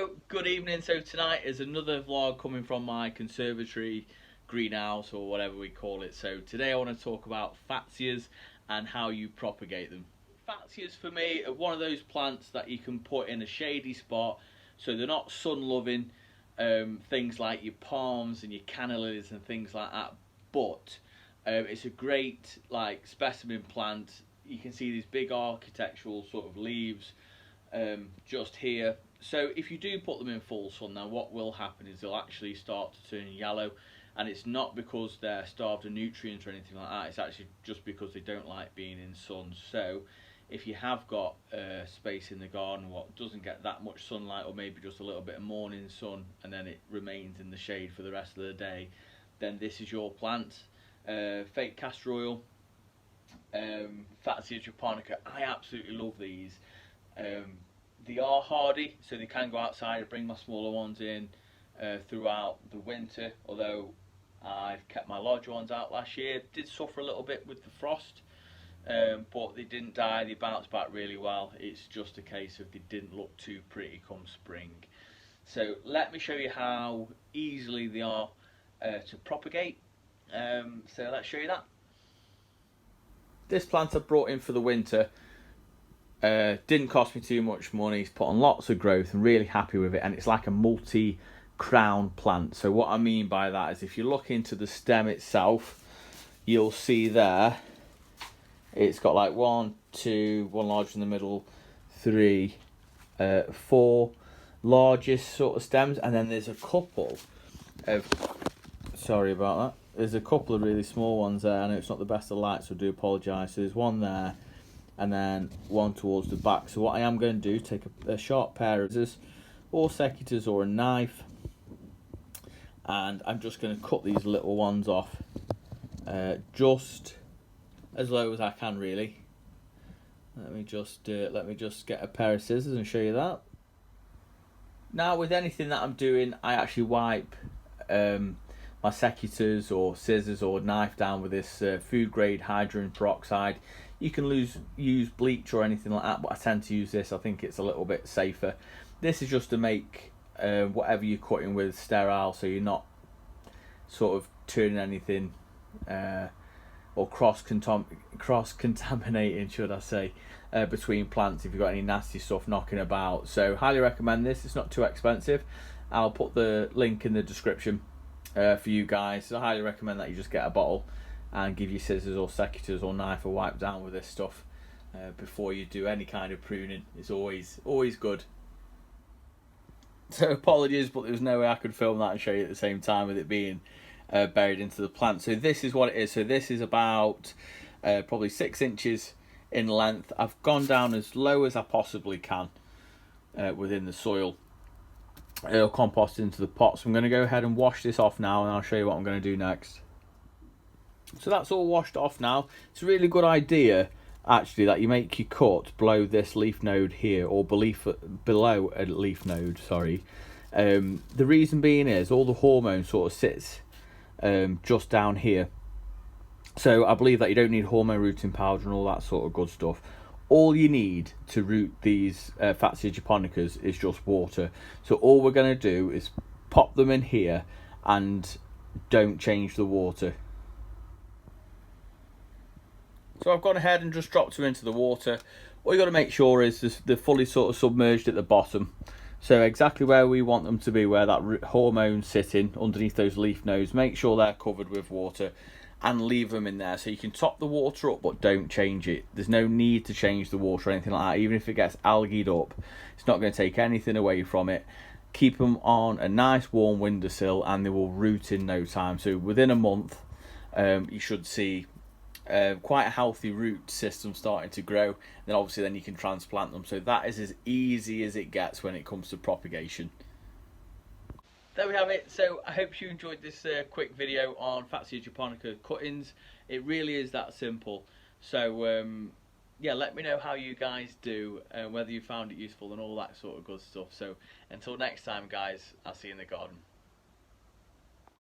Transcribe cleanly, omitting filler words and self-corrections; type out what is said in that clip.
Hello, good evening. So tonight is another vlog coming from my conservatory, greenhouse, or whatever we call it. So today I want to talk about Fatsias and how you propagate them. Fatsias for me are one of those plants that you can put in a shady spot, so they're not sun loving, things like your palms and your canna lilies and things like that, but it's a great specimen plant. You can see these big architectural sort of leaves just here. So if you do put them in full sun, now what will happen is they'll actually start to turn yellow, and it's not because they're starved of nutrients or anything like that. It's actually just because they don't like being in sun. So if you have got space in the garden what doesn't get that much sunlight, or maybe just a little bit of morning sun and then it remains in the shade for the rest of the day, then this is your plant. Fake castor oil, Fatsia japonica. I absolutely love these. They are hardy, so they can go outside. I bring my smaller ones in throughout the winter, although I've kept my larger ones out last year. Did suffer a little bit with the frost, but they didn't die. They bounced back really well. It's just a case of they didn't look too pretty come spring. So let me show you how easily they are to propagate. So let's show you that. This plant I brought in for the winter. Didn't cost me too much money. It's put on lots of growth. I'm really happy with it, and it's like a multi-crown plant. So what I mean by that is if you look into the stem itself, you'll see there it's got like one larger in the middle, three, four largest sort of stems, and then there's a couple of, sorry about that, there's a couple of really small ones there. I know it's not the best of light, so I do apologise. So there's one there and then one towards the back. So what I am going to do, take a sharp pair of scissors or secateurs or a knife, and I'm just going to cut these little ones off just as low as I can, really. Let me just get a pair of scissors and show you that. Now with anything that I'm doing, I actually wipe my secateurs or scissors or knife down with this food grade hydrogen peroxide. You can use bleach or anything like that, but I tend to use this. I think it's a little bit safer. This is just to make whatever you're cutting with sterile, so you're not sort of turning anything or cross-contaminating, should I say, between plants if you've got any nasty stuff knocking about. So highly recommend this. It's not too expensive. I'll put the link in the description for you guys. So I highly recommend that you just get a bottle and give your scissors or secateurs or knife a wipe down with this stuff before you do any kind of pruning. It's always good. So apologies, but there was no way I could film that and show you at the same time with it being buried into the plant. So this is what it is. So this is about probably 6 inches in length. I've gone down as low as I possibly can within the soil. It'll compost into the pot. So I'm going to go ahead and wash this off now, and I'll show you what I'm going to do next. So that's all washed off now. It's a really good idea actually that you make your cut below this leaf node here, or below a leaf node, sorry. The reason being is all the hormone sort of sits just down here. So I believe that you don't need hormone rooting powder and all that sort of good stuff. All you need to root these Fatsia japonicas is just water. So all we're going to do is pop them in here and don't change the water. So I've gone ahead and just dropped them into the water. What you got to make sure is they're fully sort of submerged at the bottom. So exactly where we want them to be, where that hormone's sitting underneath those leaf nodes. Make sure they're covered with water and leave them in there. So you can top the water up, but don't change it. There's no need to change the water or anything like that. Even if it gets algaed up, it's not going to take anything away from it. Keep them on a nice warm windowsill and they will root in no time. So within a month, you should see quite a healthy root system starting to grow. Then obviously you can transplant them. So that is as easy as it gets when it comes to propagation. There we have it. So I hope you enjoyed this quick video on Fatsia japonica cuttings. It really is that simple. So yeah, let me know how you guys do, whether you found it useful and all that sort of good stuff. So until next time guys, I'll see you in the garden.